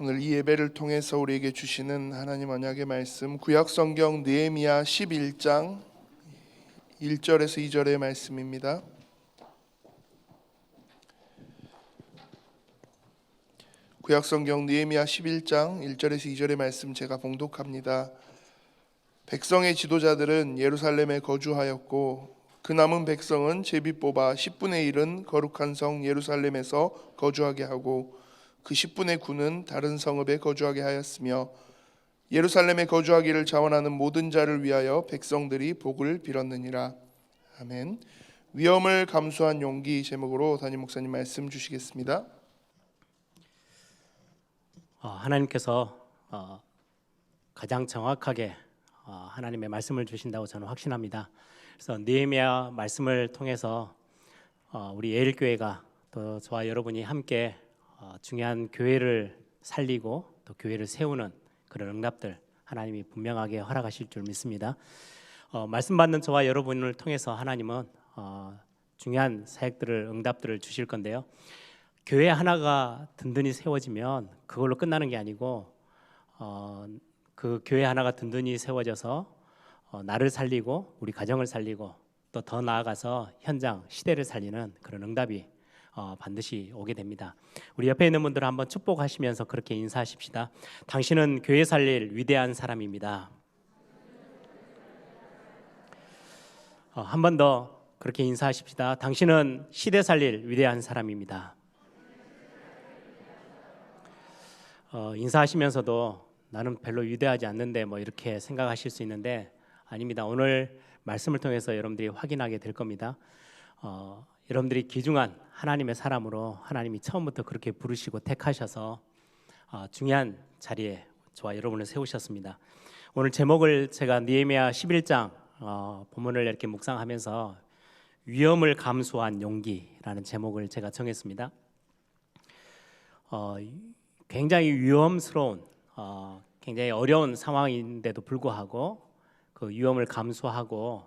오늘 이 예배를 통해서 우리에게 주시는 하나님 언약의 말씀, 구약성경 느헤미야 11장 1절에서 2절의 말씀입니다. 구약성경 느헤미야 11장 1절에서 2절의 말씀 제가 봉독합니다. 백성의 지도자들은 예루살렘에 거주하였고 그 남은 백성은 제비 뽑아 10분의 1은 거룩한 성 예루살렘에서 거주하게 하고 그 10분의 9는 다른 성읍에 거주하게 하였으며 예루살렘에 거주하기를 자원하는 모든 자를 위하여 백성들이 복을 빌었느니라. 아멘. 위험을 감수한 용기 제목으로 담임 목사님 말씀 주시겠습니다. 하나님께서 가장 정확하게 하나님의 말씀을 주신다고 저는 확신합니다. 그래서 느헤미야 말씀을 통해서 우리 예일교회가 또 저와 여러분이 함께 중요한 교회를 살리고 또 교회를 세우는 그런 응답들 하나님이 분명하게 허락하실 줄 믿습니다. 말씀 받는 저와 여러분을 통해서 하나님은 중요한 사역들을 응답들을 주실 건데요. 교회 하나가 든든히 세워지면 그걸로 끝나는 게 아니고 그 교회 하나가 든든히 세워져서 나를 살리고 우리 가정을 살리고 또 더 나아가서 현장 시대를 살리는 그런 응답이 반드시 오게 됩니다. 우리 옆에 있는 분들 한번 축복하시면서 그렇게 인사하십시다. 당신은 교회 살릴 위대한 사람입니다. 한 번 더 그렇게 인사하십시다. 당신은 시대 살릴 위대한 사람입니다. 인사하시면서도 나는 별로 위대하지 않는데 뭐 이렇게 생각하실 수 있는데 아닙니다. 오늘 말씀을 통해서 여러분들이 확인하게 될 겁니다. 여러분들이 귀중한 하나님의 사람으로 하나님이 처음부터 그렇게 부르시고 택하셔서 중요한 자리에 저와 여러분을 세우셨습니다. 오늘 제목을 제가 느헤미야 11장 본문을 이렇게 묵상하면서 위험을 감수한 용기라는 제목을 제가 정했습니다. 굉장히 위험스러운 굉장히 어려운 상황인데도 불구하고 그 위험을 감수하고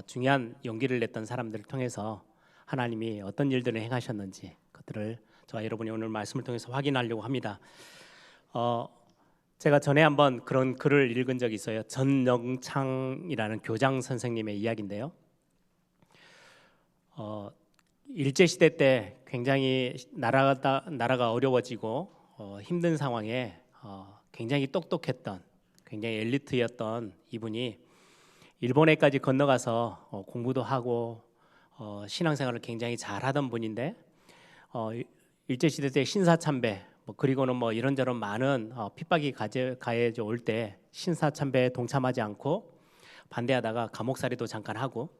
중요한 용기를 냈던 사람들을 통해서 하나님이 어떤 일들을 행하셨는지 그것들을 저와 여러분이 오늘 말씀을 통해서 확인하려고 합니다. 제가 전에 한번 그런 글을 읽은 적이 있어요. 전영창이라는 교장 선생님의 이야기인데요. 일제시대 때 굉장히 나라가 어려워지고 힘든 상황에 굉장히 똑똑했던 굉장히 엘리트였던 이분이 일본에까지 건너가서 공부도 하고 신앙생활을 굉장히 잘하던 분인데 일제시대 때 신사참배 그리고는 뭐 이런저런 많은 핍박이 가해져 올 때 신사참배에 동참하지 않고 반대하다가 감옥살이도 잠깐 하고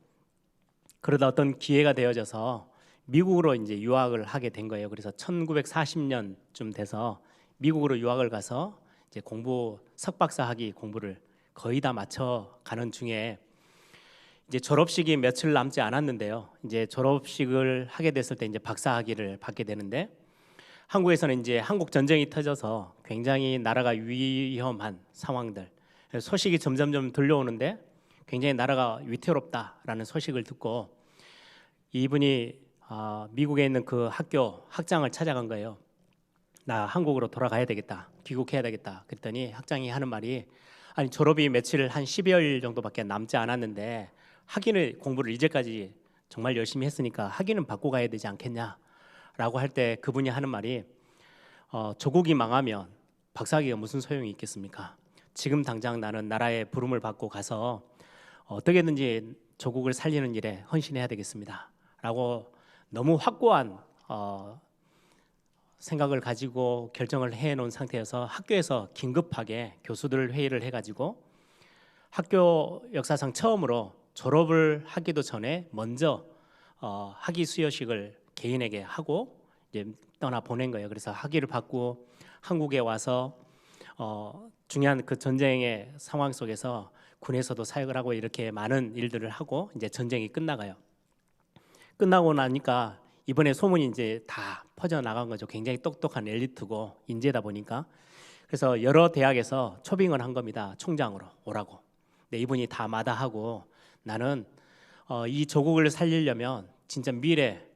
그러다 어떤 기회가 되어져서 미국으로 이제 유학을 하게 된 거예요. 그래서 1940년쯤 돼서 미국으로 유학을 가서 이제 석박사 학위 공부를 거의 다 마쳐 가는 중에 이제 졸업식이 며칠 남지 않았는데요. 이제 졸업식을 하게 됐을 때 이제 박사 학위를 받게 되는데 한국에서는 이제 한국 전쟁이 터져서 굉장히 나라가 위험한 상황들 소식이 점점점 들려오는데 굉장히 나라가 위태롭다라는 소식을 듣고 이분이 미국에 있는 그 학교 학장을 찾아간 거예요. 나 한국으로 돌아가야 되겠다. 귀국해야 되겠다. 그랬더니 학장이 하는 말이 아니 졸업이 며칠 한 12일 정도밖에 남지 않았는데 공부를 이제까지 정말 열심히 했으니까 학위는 받고 가야 되지 않겠냐라고 할 때 그분이 하는 말이 조국이 망하면 박사학위가 무슨 소용이 있겠습니까? 지금 당장 나는 나라의 부름을 받고 가서 어떻게든지 조국을 살리는 일에 헌신해야 되겠습니다. 라고 너무 확고한 생각을 가지고 결정을 해놓은 상태여서 학교에서 긴급하게 교수들 회의를 해가지고 학교 역사상 처음으로 졸업을 하기도 전에 먼저 학위 수여식을 개인에게 하고 이제 떠나 보낸 거예요. 그래서 학위를 받고 한국에 와서 중요한 그 전쟁의 상황 속에서 군에서도 사역을 하고 이렇게 많은 일들을 하고 이제 전쟁이 끝나가요. 끝나고 나니까 이번에 소문이 이제 다 퍼져나간 거죠. 굉장히 똑똑한 엘리트고 인재다 보니까. 그래서 여러 대학에서 초빙을 한 겁니다. 총장으로 오라고. 근데 이분이 다 마다하고 나는 이 조국을 살리려면 진짜 미래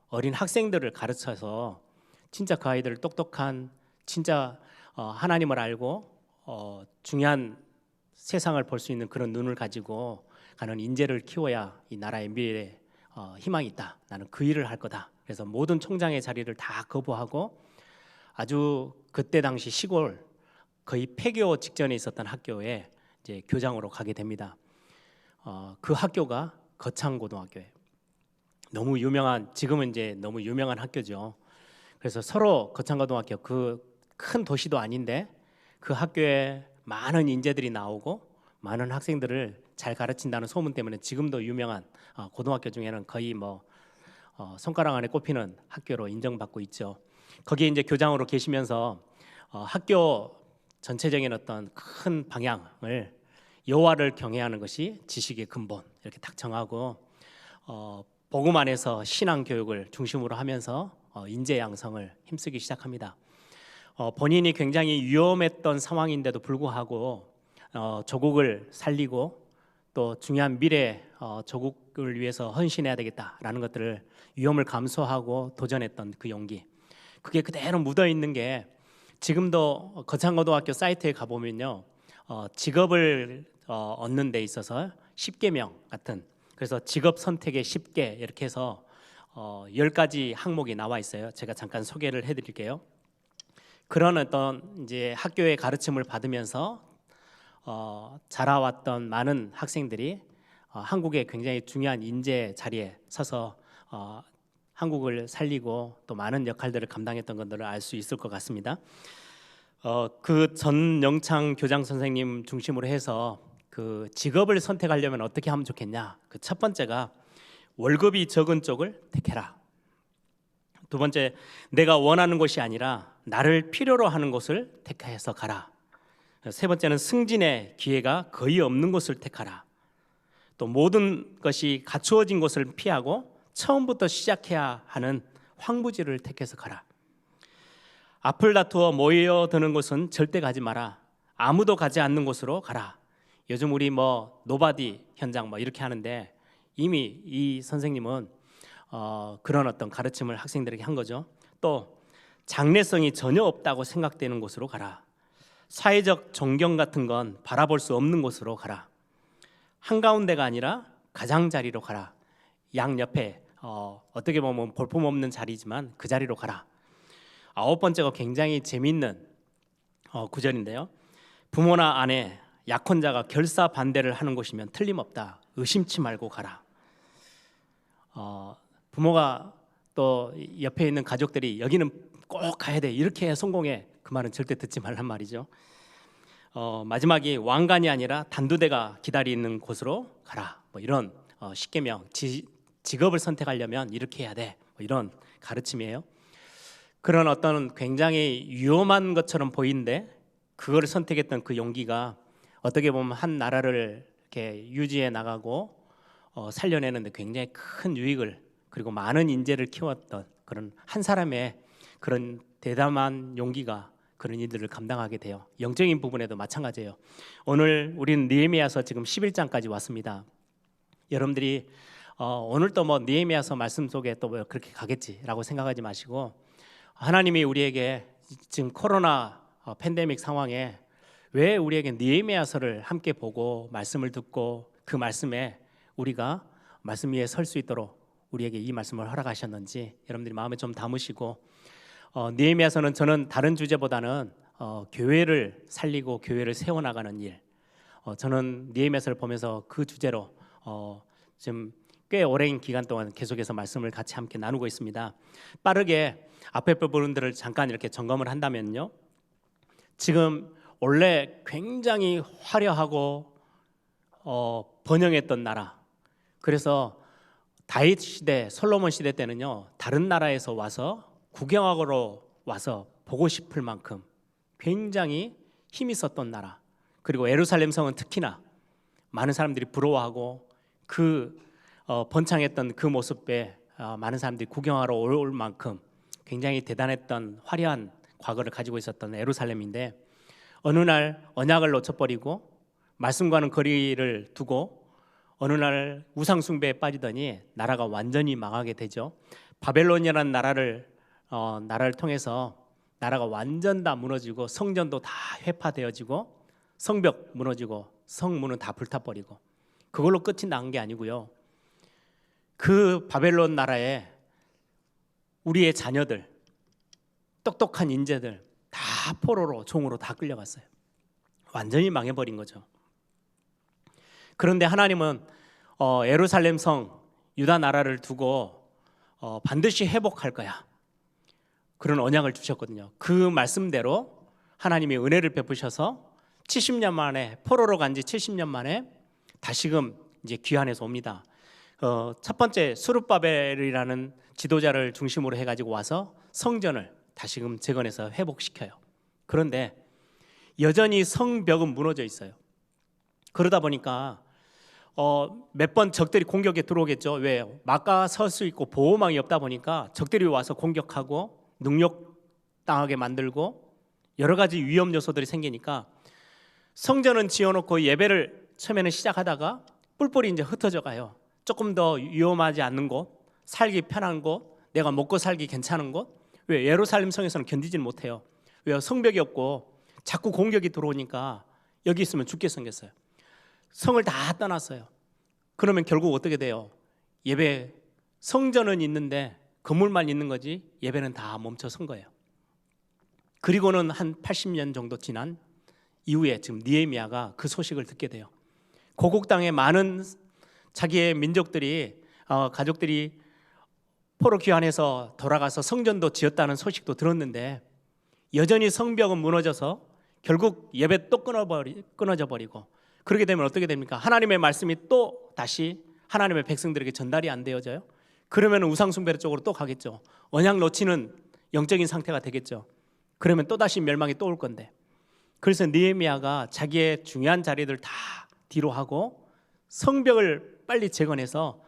어린 학생들을 가르쳐서 진짜 그 아이들을 똑똑한 진짜 하나님을 알고 중요한 세상을 볼 수 있는 그런 눈을 가지고 가는 인재를 키워야 이 나라의 미래에 희망이 있다. 나는 그 일을 할 거다. 그래서 모든 총장의 자리를 다 거부하고 아주 그때 당시 시골 거의 폐교 직전에 있었던 학교에 이제 교장으로 가게 됩니다. 그 학교가 거창고등학교예요. 너무 유명한, 지금은 이제 너무 유명한 학교죠. 그래서 서로 거창고등학교, 그 큰 도시도 아닌데 그 학교에 많은 인재들이 나오고 많은 학생들을 잘 가르친다는 소문 때문에 지금도 유명한 고등학교 중에는 거의 뭐 손가락 안에 꼽히는 학교로 인정받고 있죠. 거기에 이제 교장으로 계시면서 학교 전체적인 어떤 큰 방향을 여호와를 경외하는 것이 지식의 근본 이렇게 딱 정하고 복음 안에서 신앙 교육을 중심으로 하면서 인재 양성을 힘쓰기 시작합니다. 본인이 굉장히 위험했던 상황인데도 불구하고 조국을 살리고 또 중요한 미래 조국을 위해서 헌신해야 되겠다라는 것들을 위험을 감수하고 도전했던 그 용기, 그게 그대로 묻어 있는 게 지금도 거창고등학교 사이트에 가보면요, 직업을 얻는 데 있어서 10계명 같은, 그래서 직업 선택의 10개 이렇게 해서 10가지 항목이 나와 있어요. 제가 잠깐 소개를 해드릴게요. 그런 어떤 이제 학교의 가르침을 받으면서 자라왔던 많은 학생들이 한국의 굉장히 중요한 인재 자리에 서서 한국을 살리고 또 많은 역할들을 감당했던 것들을 알 수 있을 것 같습니다. 그 전영창 교장 선생님 중심으로 해서 그 직업을 선택하려면 어떻게 하면 좋겠냐? 그 첫 번째가 월급이 적은 쪽을 택해라. 두 번째, 내가 원하는 곳이 아니라 나를 필요로 하는 곳을 택해서 가라. 세 번째는 승진의 기회가 거의 없는 곳을 택하라. 또 모든 것이 갖추어진 곳을 피하고 처음부터 시작해야 하는 황무지를 택해서 가라. 앞을 다투어 모여드는 곳은 절대 가지 마라. 아무도 가지 않는 곳으로 가라. 요즘 우리 뭐 노바디 현장 뭐 이렇게 하는데 이미 이 선생님은 그런 어떤 가르침을 학생들에게 한 거죠. 또 장래성이 전혀 없다고 생각되는 곳으로 가라. 사회적 존경 같은 건 바라볼 수 없는 곳으로 가라. 한가운데가 아니라 가장자리로 가라. 양 옆에 어떻게 보면 볼품없는 자리지만 그 자리로 가라. 아홉 번째가 굉장히 재미있는 구절인데요. 부모나 아내, 약혼자가 결사 반대를 하는 곳이면 틀림없다. 의심치 말고 가라. 부모가 또 옆에 있는 가족들이 여기는 꼭 가야 돼, 이렇게 해야 성공해, 그 말은 절대 듣지 말란 말이죠. 마지막이 왕관이 아니라 단두대가 기다리는 곳으로 가라. 뭐 이런 10계명, 직업을 선택하려면 이렇게 해야 돼, 뭐 이런 가르침이에요. 그런 어떤 굉장히 위험한 것처럼 보이는데 그걸 선택했던 그 용기가 어떻게 보면 한 나라를 이렇게 유지해 나가고 살려내는데 굉장히 큰 유익을, 그리고 많은 인재를 키웠던 그런 한 사람의 그런 대담한 용기가 그런 일들을 감당하게 돼요. 영적인 부분에도 마찬가지예요. 오늘 우리는 느헤미야서 지금 11장까지 왔습니다. 여러분들이 오늘 또 뭐 느헤미야서 말씀 속에 또 뭐 그렇게 가겠지라고 생각하지 마시고, 하나님이 우리에게 지금 코로나 팬데믹 상황에 왜 우리에게 느헤미야서를 함께 보고 말씀을 듣고 그 말씀에 우리가 말씀 위에 설 수 있도록 우리에게 이 말씀을 허락하셨는지 여러분들이 마음에 좀 담으시고, 느헤미야서는 저는 다른 주제보다는 교회를 살리고 교회를 세워나가는 일, 저는 느헤미야서를 보면서 그 주제로 지금 꽤 오랜 기간 동안 계속해서 말씀을 같이 함께 나누고 있습니다. 빠르게 앞에 부분들을 잠깐 이렇게 점검을 한다면요, 지금 원래 굉장히 화려하고 번영했던 나라, 그래서 다윗 시대, 솔로몬 시대 때는요, 다른 나라에서 와서 구경하러 와서 보고 싶을 만큼 굉장히 힘이 있었던 나라, 그리고 예루살렘 성은 특히나 많은 사람들이 부러워하고 그 번창했던 그 모습에 많은 사람들이 구경하러 올 만큼 굉장히 대단했던 화려한 과거를 가지고 있었던 예루살렘인데, 어느 날 언약을 놓쳐버리고 말씀과는 거리를 두고 어느 날 우상 숭배에 빠지더니 나라가 완전히 망하게 되죠. 바벨론이라는 나라를 통해서 나라가 완전 다 무너지고 성전도 다 회파되어지고 성벽 무너지고 성문은 다 불타버리고 그걸로 끝이 난 게 아니고요. 그 바벨론 나라에 우리의 자녀들, 똑똑한 인재들 다 포로로 종으로 다 끌려갔어요. 완전히 망해버린 거죠. 그런데 하나님은 예루살렘 성, 유다 나라를 두고 반드시 회복할 거야. 그런 언약을 주셨거든요. 그 말씀대로 하나님이 은혜를 베푸셔서 70년 만에 포로로 간 지 70년 만에 다시금 이제 귀환해서 옵니다. 첫 번째 스룹바벨이라는 지도자를 중심으로 해가지고 와서 성전을 다시금 재건해서 회복시켜요. 그런데 여전히 성벽은 무너져 있어요. 그러다 보니까 몇 번 적들이 공격에 들어오겠죠. 왜요? 막아 설 수 있고 보호망이 없다 보니까 적들이 와서 공격하고 능욕당하게 만들고 여러 가지 위험 요소들이 생기니까 성전은 지어놓고 예배를 처음에는 시작하다가 뿔뿔이 이제 흩어져 가요. 조금 더 위험하지 않는 곳, 살기 편한 곳, 내가 먹고 살기 괜찮은 곳. 왜? 예루살렘 성에서는 견디지는 못해요. 왜요? 성벽이 없고 자꾸 공격이 들어오니까 여기 있으면 죽게 생겼어요. 성을 다 떠났어요. 그러면 결국 어떻게 돼요? 예배, 성전은 있는데 건물만 있는 거지 예배는 다 멈춰선 거예요. 그리고는 한 80년 정도 지난 이후에 지금 느헤미야가 그 소식을 듣게 돼요. 고국 땅에 많은 자기의 민족들이 가족들이 포로 귀환해서 돌아가서 성전도 지었다는 소식도 들었는데 여전히 성벽은 무너져서 결국 예배 또 끊어져 버리고 그렇게 되면 어떻게 됩니까? 하나님의 말씀이 또 다시 하나님의 백성들에게 전달이 안 되어져요. 그러면 우상숭배 쪽으로 또 가겠죠. 언약 놓치는 영적인 상태가 되겠죠. 그러면 또 다시 멸망이 또 올 건데. 그래서 느헤미야가 자기의 중요한 자리들 다 뒤로 하고 성벽을 빨리 재건해서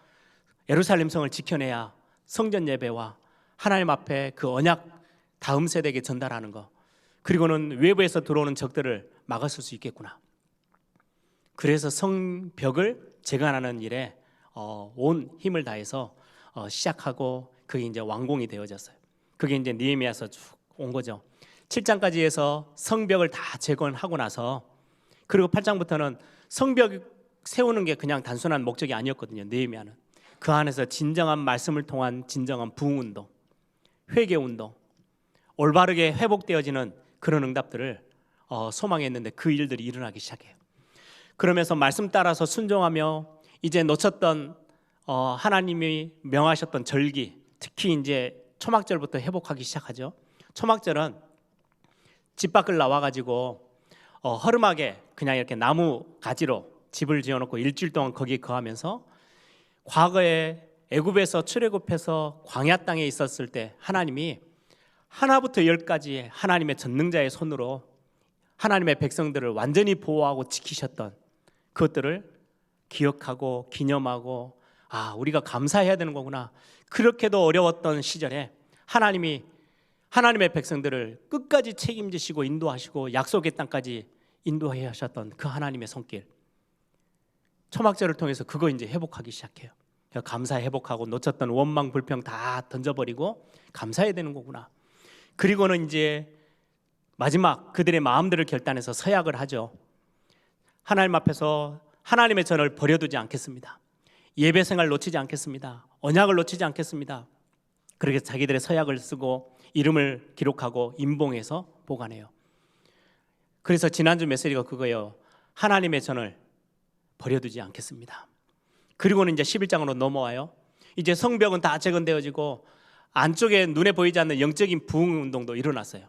예루살렘 성을 지켜내야 성전 예배와 하나님 앞에 그 언약 다음 세대에게 전달하는 거, 그리고는 외부에서 들어오는 적들을 막았을 수 있겠구나. 그래서 성벽을 재건하는 일에 온 힘을 다해서 시작하고 그게 이제 완공이 되어졌어요. 그게 이제 느헤미야서 쭉 온 거죠. 7장까지 해서 성벽을 다 재건하고 나서 그리고 8장부터는 성벽 세우는 게 그냥 단순한 목적이 아니었거든요. 느헤미야는 그 안에서 진정한 말씀을 통한 진정한 부흥운동, 회개운동, 올바르게 회복되어지는 그런 응답들을 소망했는데 그 일들이 일어나기 시작해요. 그러면서 말씀 따라서 순종하며 이제 놓쳤던 하나님이 명하셨던 절기, 특히 이제 초막절부터 회복하기 시작하죠. 초막절은 집 밖을 나와가지고 허름하게 그냥 이렇게 나무 가지로 집을 지어놓고 일주일 동안 거기에 거하면서 과거에 애굽에서 출애굽해서 광야 땅에 있었을 때 하나님이 하나부터 열까지 하나님의 전능자의 손으로 하나님의 백성들을 완전히 보호하고 지키셨던 그것들을 기억하고 기념하고 우리가 감사해야 되는 거구나. 그렇게도 어려웠던 시절에 하나님이 하나님의 백성들을 끝까지 책임지시고 인도하시고 약속의 땅까지 인도해 하셨던 그 하나님의 손길, 초막절을 통해서 그거 이제 회복하기 시작해요. 감사 회복하고 놓쳤던 원망 불평 다 던져버리고 감사해야 되는 거구나. 그리고는 이제 마지막 그들의 마음들을 결단해서 서약을 하죠. 하나님 앞에서 하나님의 전을 버려두지 않겠습니다. 예배 생활 놓치지 않겠습니다. 언약을 놓치지 않겠습니다. 그렇게 자기들의 서약을 쓰고 이름을 기록하고 임봉해서 보관해요. 그래서 지난주 메시지가 그거예요. 하나님의 전을 버려두지 않겠습니다. 그리고는 이제 11장으로 넘어와요. 이제 성벽은 다 재건되어지고 안쪽에 눈에 보이지 않는 영적인 부흥 운동도 일어났어요.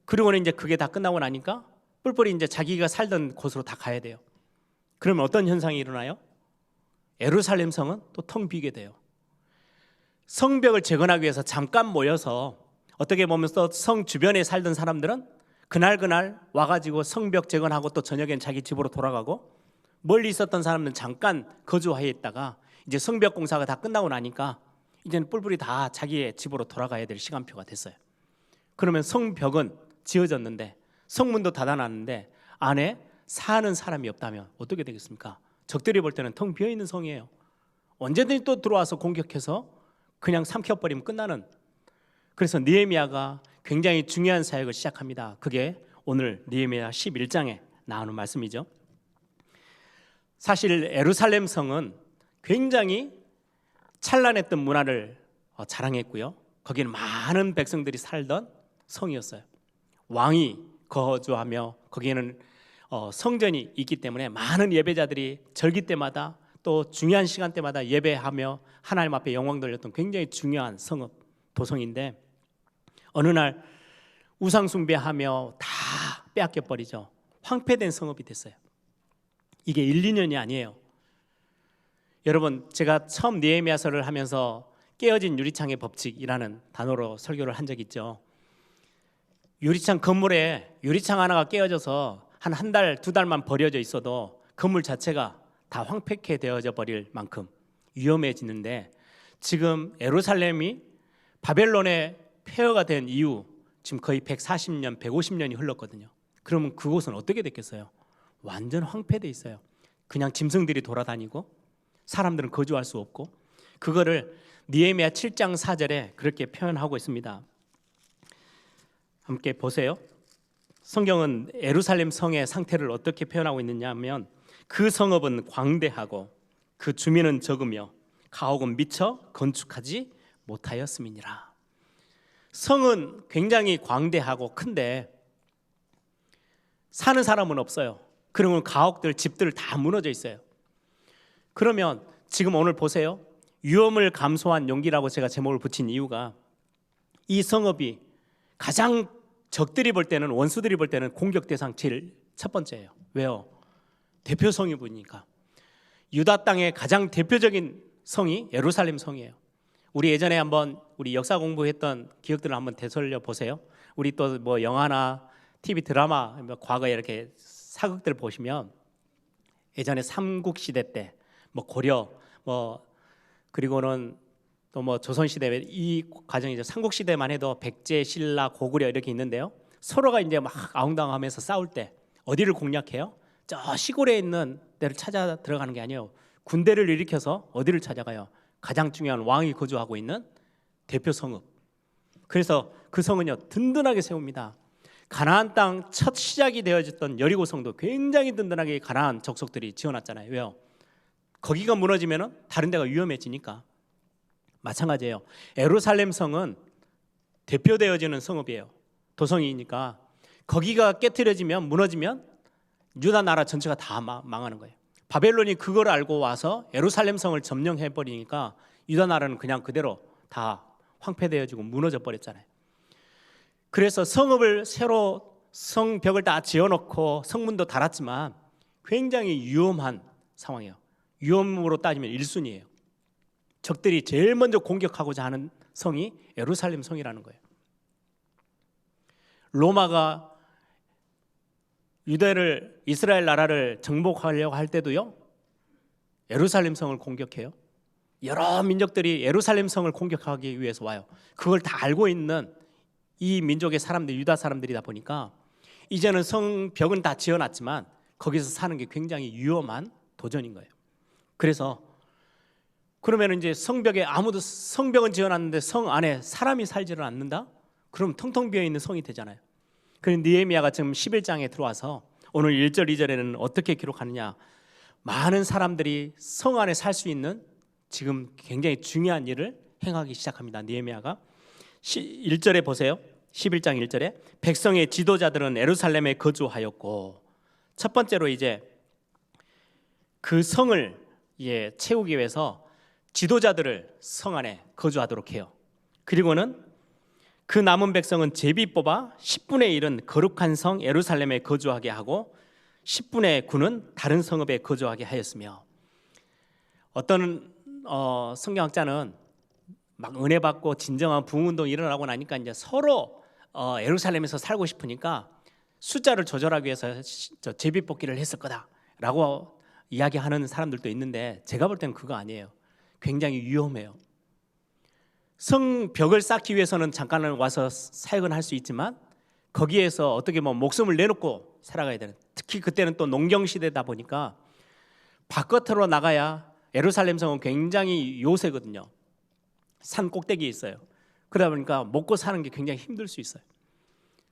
그리고는 이제 그게 다 끝나고 나니까 뿔뿔이 이제 자기가 살던 곳으로 다 가야 돼요. 그러면 어떤 현상이 일어나요? 예루살렘 성은 또 텅 비게 돼요. 성벽을 재건하기 위해서 잠깐 모여서 어떻게 보면 또 성 주변에 살던 사람들은 그날 와가지고 성벽 재건하고 또 저녁엔 자기 집으로 돌아가고, 멀리 있었던 사람들은 잠깐 거주하에 있다가 이제 성벽 공사가 다 끝나고 나니까 이제는 뿔뿔이 다 자기의 집으로 돌아가야 될 시간표가 됐어요. 그러면 성벽은 지어졌는데 성문도 닫아놨는데 안에 사는 사람이 없다면 어떻게 되겠습니까? 적들이 볼 때는 텅 비어있는 성이에요. 언제든지 또 들어와서 공격해서 그냥 삼켜버리면 끝나는. 그래서 느헤미야가 굉장히 중요한 사역을 시작합니다. 그게 오늘 느헤미야 11장에 나오는 말씀이죠. 사실 예루살렘 성은 굉장히 찬란했던 문화를 자랑했고요. 거기는 많은 백성들이 살던 성이었어요. 왕이 거주하며 거기에는 성전이 있기 때문에 많은 예배자들이 절기 때마다 또 중요한 시간대마다 예배하며 하나님 앞에 영광 돌렸던 굉장히 중요한 성읍 도성인데, 어느 날 우상 숭배하며 다 빼앗겨 버리죠. 황폐된 성읍이 됐어요. 이게 1, 2년이 아니에요. 여러분, 제가 처음 느헤미야서를 하면서 깨어진 유리창의 법칙이라는 단어로 설교를 한 적이 있죠. 유리창 건물에 유리창 하나가 깨어져서 한 달, 2달만 버려져 있어도 건물 자체가 다 황폐케 되어져 버릴 만큼 위험해지는데, 지금 예루살렘이 바벨론의 폐허가 된 이후 지금 거의 140년, 150년이 흘렀거든요. 그러면 그곳은 어떻게 됐겠어요? 완전 황폐돼 있어요. 그냥 짐승들이 돌아다니고 사람들은 거주할 수 없고, 그거를 느헤미야 7장 4절에 그렇게 표현하고 있습니다. 함께 보세요. 성경은 예루살렘 성의 상태를 어떻게 표현하고 있느냐 하면, 그 성읍은 광대하고 그 주민은 적으며 가옥은 미처 건축하지 못하였음이니라. 성은 굉장히 광대하고 큰데 사는 사람은 없어요. 그러면 가옥들, 집들 다 무너져 있어요. 그러면 지금 오늘 보세요. 위험을 감수한 용기라고 제가 제목을 붙인 이유가, 이 성읍이 가장 적들이 볼 때는, 원수들이 볼 때는 공격 대상 제일 첫 번째예요. 왜요? 대표 성이 보니까. 유다 땅의 가장 대표적인 성이 예루살렘 성이에요. 우리 예전에 한번 우리 역사 공부했던 기억들을 한번 되살려 보세요. 우리 또 뭐 영화나 TV 드라마, 과거에 이렇게 사극들 보시면 예전에 삼국 시대 때 뭐 고려, 뭐 그리고는 또 뭐 조선 시대, 이 과정이죠. 삼국 시대만 해도 백제, 신라, 고구려 이렇게 있는데요. 서로가 이제 막 아웅다웅하면서 싸울 때 어디를 공략해요? 저 시골에 있는 데를 찾아 들어가는 게 아니에요. 군대를 일으켜서 어디를 찾아가요? 가장 중요한 왕이 거주하고 있는 대표 성읍. 그래서 그 성은요, 든든하게 세웁니다. 가나안 땅 첫 시작이 되어졌던 여리고성도 굉장히 든든하게 가나안 족속들이 지어놨잖아요. 왜요? 거기가 무너지면 다른 데가 위험해지니까. 마찬가지예요. 예루살렘 성은 대표되어지는 성읍이에요. 도성이니까 거기가 깨트려지면, 무너지면 유다 나라 전체가 다 망하는 거예요. 바벨론이 그걸 알고 와서 예루살렘 성을 점령해 버리니까 유다 나라는 그냥 그대로 다 황폐되어지고 무너져 버렸잖아요. 그래서 성읍을 새로 성벽을 다 지어놓고 성문도 달았지만 굉장히 위험한 상황이에요. 위험으로 따지면 1순위예요. 적들이 제일 먼저 공격하고자 하는 성이 예루살렘 성이라는 거예요. 로마가 유대를, 이스라엘 나라를 정복하려고 할 때도요, 예루살렘 성을 공격해요. 여러 민족들이 예루살렘 성을 공격하기 위해서 와요. 그걸 다 알고 있는 이 민족의 사람들, 유다 사람들이다 보니까 이제는 성벽은 다 지어놨지만 거기서 사는 게 굉장히 위험한 도전인 거예요. 그래서 그러면 이제 성벽은 지어놨는데 성 안에 사람이 살지를 않는다? 그럼 텅텅 비어있는 성이 되잖아요. 그런데 느헤미야가 지금 11장에 들어와서 오늘 1절 2절에는 어떻게 기록하느냐, 많은 사람들이 성 안에 살 수 있는 지금 굉장히 중요한 일을 행하기 시작합니다. 느헤미야가 1절에 보세요. 11장 1절에 백성의 지도자들은 예루살렘에 거주하였고, 첫 번째로 이제 그 성을 채우기 위해서 지도자들을 성 안에 거주하도록 해요. 그리고는 그 남은 백성은 제비 뽑아 10분의 1은 거룩한 성 예루살렘에 거주하게 하고 10분의 9는 다른 성읍에 거주하게 하였으며, 어떤 성경학자는 막 은혜 받고 진정한 부흥운동이 일어나고 나니까 이제 서로 예루살렘에서 살고 싶으니까 숫자를 조절하기 위해서 제비 뽑기를 했을 거다라고 이야기하는 사람들도 있는데, 제가 볼 때는 그거 아니에요. 굉장히 위험해요. 성벽을 쌓기 위해서는 잠깐 와서 사역은 할 수 있지만 거기에서 어떻게 목숨을 내놓고 살아가야 되는, 특히 그때는 또 농경시대다 보니까 바깥으로 나가야, 예루살렘 성은 굉장히 요새거든요. 산 꼭대기에 있어요. 그러다 보니까 먹고 사는 게 굉장히 힘들 수 있어요.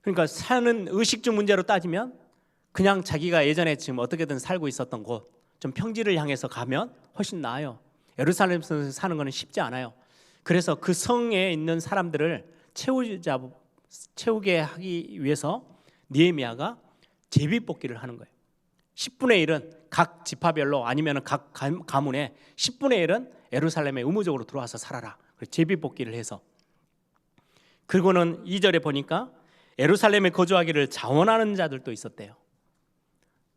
그러니까 사는 의식주 문제로 따지면 그냥 자기가 예전에 지금 어떻게든 살고 있었던 곳, 좀 평지를 향해서 가면 훨씬 나아요. 예루살렘에서 사는 거는 쉽지 않아요. 그래서 그 성에 있는 사람들을 채우게 하기 위해서 느헤미야가 제비뽑기를 하는 거예요. 10분의 1은 각 지파별로 아니면 각 가문에 10분의 1은 예루살렘에 의무적으로 들어와서 살아라. 제비뽑기를 해서. 그리고는 2절에 보니까 예루살렘에 거주하기를 자원하는 자들도 있었대요.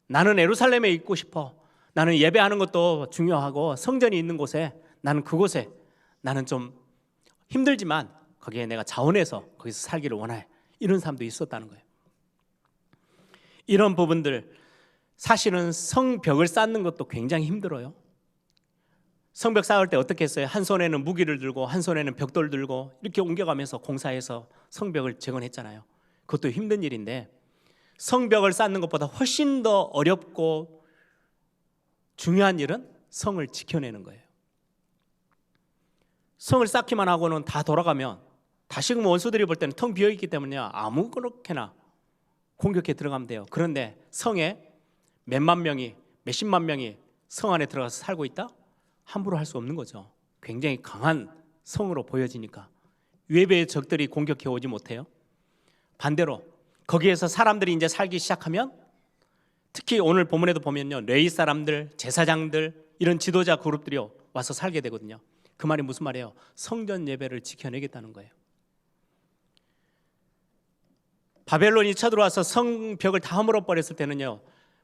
나는 예루살렘에 있고 싶어. 나는 예배하는 것도 중요하고 성전이 있는 곳에 나는 그곳에 나는 좀 힘들지만 거기에 내가 자원해서 거기서 살기를 원해. 이런 사람도 있었다는 거예요. 이런 부분들 사실은 성벽을 쌓는 것도 굉장히 힘들어요. 성벽 쌓을 때 어떻게 했어요? 한 손에는 무기를 들고 한 손에는 벽돌 들고 이렇게 옮겨가면서 공사해서 성벽을 재건했잖아요. 그것도 힘든 일인데 성벽을 쌓는 것보다 훨씬 더 어렵고 중요한 일은 성을 지켜내는 거예요. 성을 쌓기만 하고는 다 돌아가면 다시금 원수들이 볼 때는 텅 비어있기 때문에 아무렇게나 공격해 들어가면 돼요. 그런데 성에 몇만 명이 몇십만 명이 성 안에 들어가서 살고 있다? 함부로 할 수 없는 거죠. 굉장히 강한 성으로 보여지니까 외부의 적들이 공격해 오지 못해요. 반대로 거기에서 사람들이 이제 살기 시작하면 특히 오늘 본문에도 보면요, 레위 사람들, 제사장들 이런 지도자 그룹들이 와서 살게 되거든요. 그 말이 무슨 말이에요? 성전 예배를 지켜내겠다는 거예요. 바벨론이 쳐들어와서 성벽을 다 허물어 버렸을 때는요,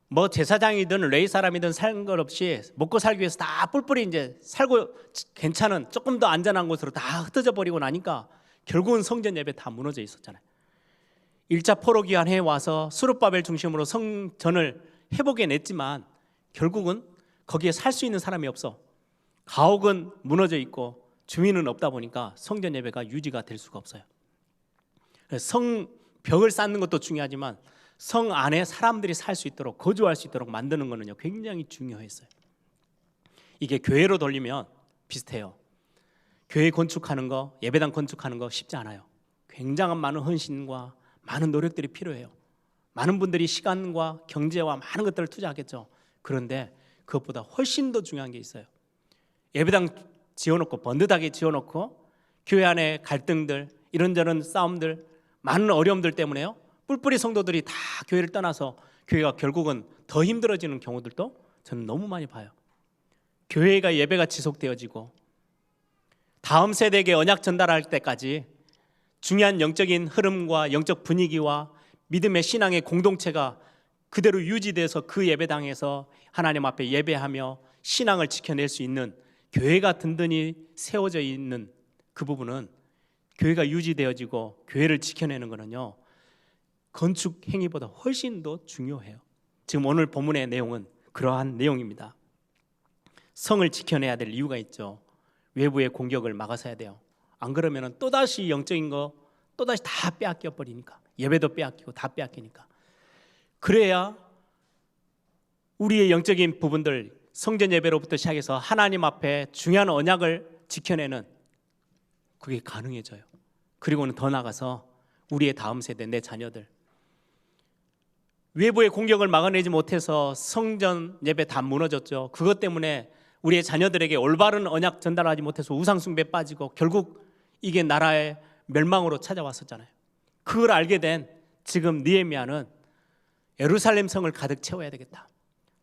뭐 제사장이든 레위 사람이든 상관없이 먹고 살기 위해서 다 뿔뿔이 이제 살고 괜찮은 조금 더 안전한 곳으로 다 흩어져 버리고 나니까 결국은 성전 예배 다 무너져 있었잖아요. 1차 포로 기한에 와서 스룹바벨 중심으로 성전을 회복해 냈지만 결국은 거기에 살 수 있는 사람이 없어. 가옥은 무너져 있고 주민은 없다 보니까 성전 예배가 유지가 될 수가 없어요. 성벽을 쌓는 것도 중요하지만 성 안에 사람들이 살 수 있도록 거주할 수 있도록 만드는 것은요 굉장히 중요했어요. 이게 교회로 돌리면 비슷해요. 교회 건축하는 거, 예배당 건축하는 거 쉽지 않아요. 굉장한 많은 헌신과 많은 노력들이 필요해요. 많은 분들이 시간과 경제와 많은 것들을 투자하겠죠. 그런데 그것보다 훨씬 더 중요한 게 있어요. 예배당 지어놓고 번듯하게 지어놓고 교회 안에 갈등들, 이런저런 싸움들, 많은 어려움들 때문에요, 뿔뿔이 성도들이 다 교회를 떠나서 교회가 결국은 더 힘들어지는 경우들도 저는 너무 많이 봐요. 교회가 예배가 지속되어지고 다음 세대에게 언약 전달할 때까지 중요한 영적인 흐름과 영적 분위기와 믿음의 신앙의 공동체가 그대로 유지돼서 그 예배당에서 하나님 앞에 예배하며 신앙을 지켜낼 수 있는 교회가 든든히 세워져 있는 그 부분은, 교회가 유지되어지고 교회를 지켜내는 것은요 건축 행위보다 훨씬 더 중요해요. 지금 오늘 본문의 내용은 그러한 내용입니다. 성을 지켜내야 될 이유가 있죠. 외부의 공격을 막아서야 돼요. 안 그러면 또다시 영적인 거 또다시 다 빼앗겨 버리니까, 예배도 빼앗기고 다 빼앗기니까. 그래야 우리의 영적인 부분들, 성전 예배로부터 시작해서 하나님 앞에 중요한 언약을 지켜내는 그게 가능해져요. 그리고는 더 나아가서 우리의 다음 세대, 내 자녀들, 외부의 공격을 막아내지 못해서 성전 예배 다 무너졌죠. 그것 때문에 우리의 자녀들에게 올바른 언약 전달하지 못해서 우상숭배에 빠지고 결국 이게 나라의 멸망으로 찾아왔었잖아요. 그걸 알게 된 지금 느헤미야는 예루살렘 성을 가득 채워야 되겠다,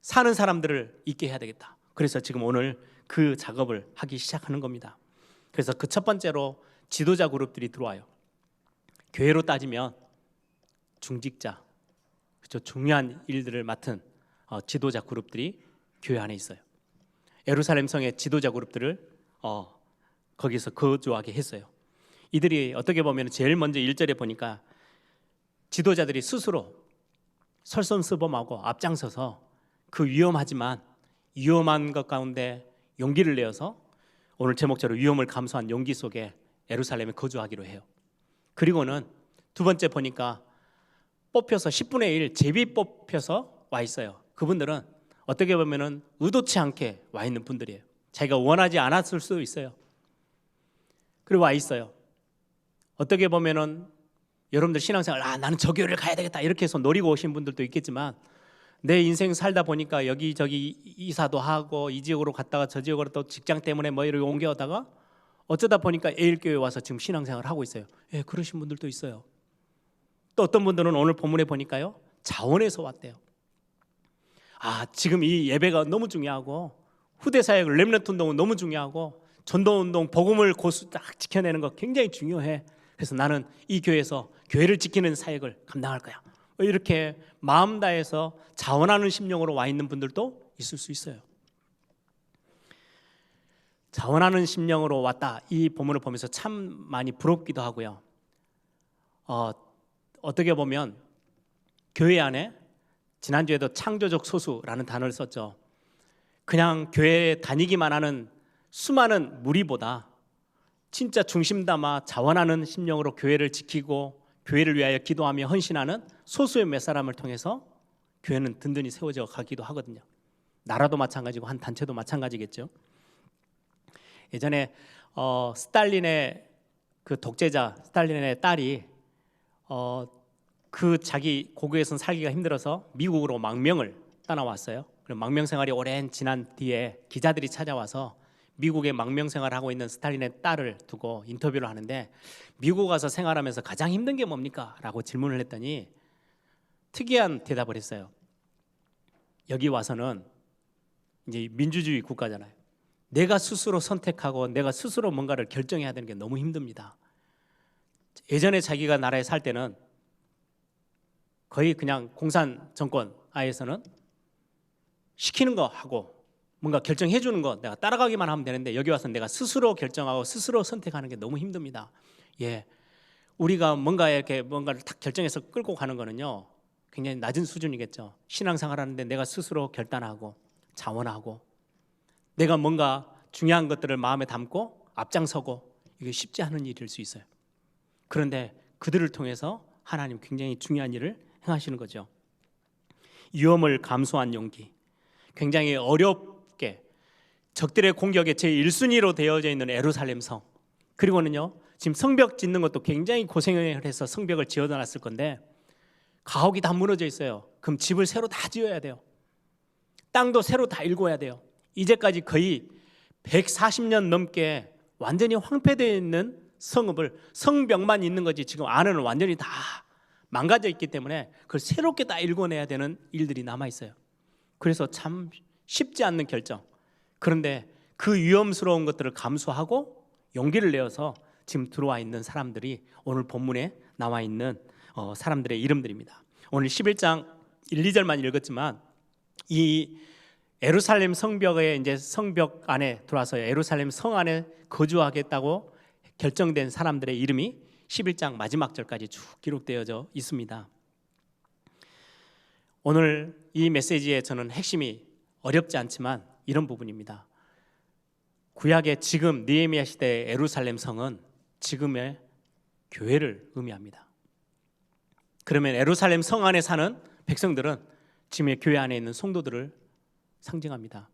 사는 사람들을 있게 해야 되겠다. 그래서 지금 오늘 그 작업을 하기 시작하는 겁니다. 그래서 그 첫 번째로 지도자 그룹들이 들어와요. 교회로 따지면 중직자, 그렇죠, 중요한 일들을 맡은 지도자 그룹들이 교회 안에 있어요. 예루살렘 성의 지도자 그룹들을 거기서 거주하게 했어요. 이들이 어떻게 보면 제일 먼저 1절에 보니까 지도자들이 스스로 설선수범하고 앞장서서 그 위험하지만 위험한 것 가운데 용기를 내어서 오늘 제목처럼 위험을 감수한 용기 속에 예루살렘에 거주하기로 해요. 그리고는 두 번째 보니까 뽑혀서 10분의 1 제비 뽑혀서 와 있어요. 그분들은 어떻게 보면은 의도치 않게 와 있는 분들이에요. 자기가 원하지 않았을 수도 있어요. 그리고 와 있어요. 어떻게 보면은 여러분들 신앙생활 나는 저 교회를 가야 되겠다 이렇게 해서 노리고 오신 분들도 있겠지만 내 인생 살다 보니까 여기저기 이사도 하고 이 지역으로 갔다가 저 지역으로 또 직장 때문에 뭐 이렇게 옮겨오다가 어쩌다 보니까 에일교회 와서 지금 신앙생활을 하고 있어요. 예, 그러신 분들도 있어요. 또 어떤 분들은 오늘 본문에 보니까요, 자원에서 왔대요. 지금 이 예배가 너무 중요하고 후대사역 렘넌트 운동은 너무 중요하고 전도운동 복음을 고수 딱 지켜내는 거 굉장히 중요해. 그래서 나는 이 교회에서 교회를 지키는 사역을 감당할 거야. 이렇게 마음 다해서 자원하는 심령으로 와 있는 분들도 있을 수 있어요. 자원하는 심령으로 왔다, 이 본문을 보면서 참 많이 부럽기도 하고요. 어떻게 보면 교회 안에 지난주에도 창조적 소수라는 단어를 썼죠. 그냥 교회에 다니기만 하는 수많은 무리보다 진짜 중심 담아 자원하는 심령으로 교회를 지키고 교회를 위하여 기도하며 헌신하는 소수의 몇 사람을 통해서 교회는 든든히 세워져 가기도 하거든요. 나라도 마찬가지고 한 단체도 마찬가지겠죠. 예전에 스탈린의 그 독재자 스탈린의 딸이 그 자기 고국에서는 살기가 힘들어서 미국으로 망명을 떠나왔어요. 그럼 망명 생활이 오랜 지난 뒤에 기자들이 찾아와서 미국에 망명 생활을 하고 있는 스탈린의 딸을 두고 인터뷰를 하는데 미국 가서 생활하면서 가장 힘든 게 뭡니까? 라고 질문을 했더니 특이한 대답을 했어요. 여기 와서는 이제 민주주의 국가잖아요. 내가 스스로 선택하고 내가 스스로 뭔가를 결정해야 되는 게 너무 힘듭니다. 예전에 자기가 나라에 살 때는 거의 그냥 공산 정권 하에서는 시키는 거 하고 뭔가 결정해 주는 거 내가 따라가기만 하면 되는데 여기 와서 내가 스스로 결정하고 스스로 선택하는 게 너무 힘듭니다. 예, 우리가 뭔가를 딱 결정해서 끌고 가는 거는요 굉장히 낮은 수준이겠죠. 신앙생활하는데 내가 스스로 결단하고 자원하고 내가 뭔가 중요한 것들을 마음에 담고 앞장서고 이게 쉽지 않은 일일 수 있어요. 그런데 그들을 통해서 하나님 굉장히 중요한 일을 행하시는 거죠. 위험을 감수한 용기, 굉장히 어렵게 적들의 공격에 제1순위로 되어져 있는 예루살렘 성, 그리고는요 지금 성벽 짓는 것도 굉장히 고생을 해서 성벽을 지어놨을 건데 가옥이 다 무너져 있어요. 그럼 집을 새로 다 지어야 돼요. 땅도 새로 다 일궈야 돼요. 이제까지 거의 140년 넘게 완전히 황폐되어 있는 성벽만 있는 거지 지금 안에는 완전히 다 망가져 있기 때문에 그걸 새롭게 다 일궈내야 되는 일들이 남아있어요. 그래서 참 쉽지 않는 결정. 그런데 그 위험스러운 것들을 감수하고 용기를 내어서 지금 들어와 있는 사람들이 오늘 본문에 나와 있는 사람들의 이름들입니다. 오늘 11장 1, 2절만 읽었지만 이 예루살렘 성벽에 이제 성벽 안에 들어와서 예루살렘 성 안에 거주하겠다고 결정된 사람들의 이름이 11장 마지막 절까지 쭉 기록되어져 있습니다. 오늘 이 메시지에 저는 핵심이 어렵지 않지만 이런 부분입니다. 구약의 지금 느헤미야 시대의 예루살렘 성은 지금의 교회를 의미합니다. 그러면 예루살렘 성 안에 사는 백성들은 지금의 교회 안에 있는 성도들을 상징합니다.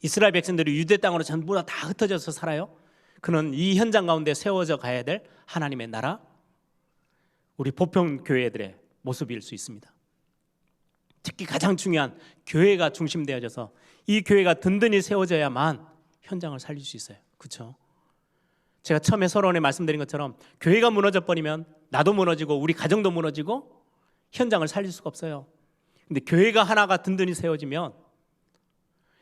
이스라엘 백성들이 유대 땅으로 전부 다 흩어져서 살아요. 그는 이 현장 가운데 세워져 가야 될 하나님의 나라, 우리 보편 교회들의 모습일 수 있습니다. 특히 가장 중요한 교회가 중심되어져서 이 교회가 든든히 세워져야만 현장을 살릴 수 있어요. 그렇죠? 제가 처음에 서론에 말씀드린 것처럼 교회가 무너져 버리면 나도 무너지고 우리 가정도 무너지고 현장을 살릴 수가 없어요. 근데 교회가 하나가 든든히 세워지면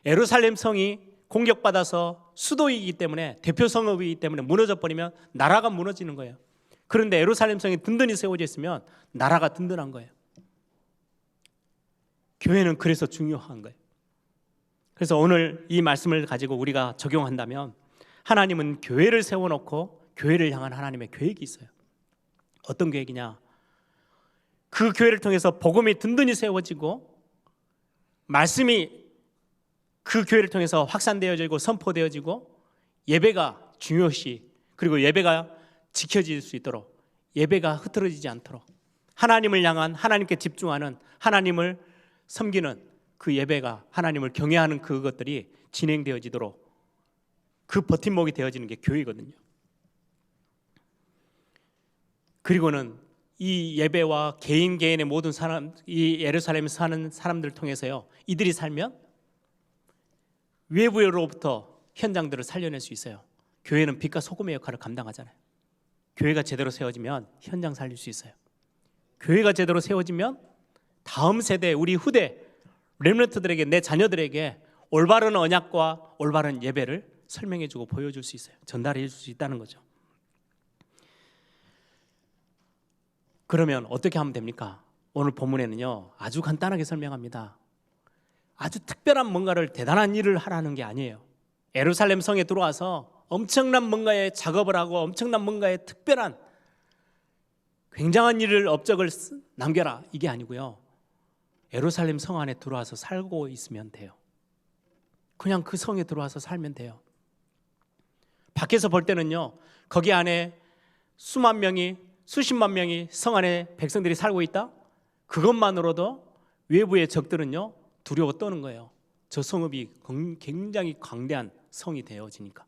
예루살렘 성이 공격받아서 수도이기 때문에 대표 성읍이기 때문에 무너져 버리면 나라가 무너지는 거예요. 그런데 예루살렘 성이 든든히 세워져 있으면 나라가 든든한 거예요. 교회는 그래서 중요한 거예요. 그래서 오늘 이 말씀을 가지고 우리가 적용한다면 하나님은 교회를 세워놓고 교회를 향한 하나님의 계획이 있어요. 어떤 계획이냐? 그 교회를 통해서 복음이 든든히 세워지고 말씀이 그 교회를 통해서 확산되어지고 선포되어지고 예배가 중요시, 그리고 예배가 지켜질 수 있도록, 예배가 흐트러지지 않도록 하나님을 향한, 하나님께 집중하는, 하나님을 섬기는 그 예배가, 하나님을 경외하는 그것들이 진행되어지도록 그 버팀목이 되어지는 게 교회거든요. 그리고는 이 예배와 개인의 모든 사람, 이 예루살렘에 사는 사람들을 통해서요, 이들이 살면 외부로부터 현장들을 살려낼 수 있어요. 교회는 빛과 소금의 역할을 감당하잖아요. 교회가 제대로 세워지면 현장 살릴 수 있어요. 교회가 제대로 세워지면 다음 세대, 우리 후대 렘넌트들에게, 내 자녀들에게 올바른 언약과 올바른 예배를 설명해주고 보여줄 수 있어요. 전달해 줄 수 있다는 거죠. 그러면 어떻게 하면 됩니까? 오늘 본문에는요, 아주 간단하게 설명합니다. 아주 특별한 뭔가를, 대단한 일을 하라는 게 아니에요. 예루살렘 성에 들어와서 엄청난 뭔가의 작업을 하고 엄청난 뭔가의 특별한 굉장한 일을, 업적을 남겨라, 이게 아니고요, 예루살렘 성 안에 들어와서 살고 있으면 돼요. 그냥 그 성에 들어와서 살면 돼요. 밖에서 볼 때는요, 거기 안에 수만 명이, 수십만 명이 성 안에 백성들이 살고 있다? 그것만으로도 외부의 적들은요, 두려워 떠는 거예요. 저 성읍이 굉장히 광대한 성이 되어지니까.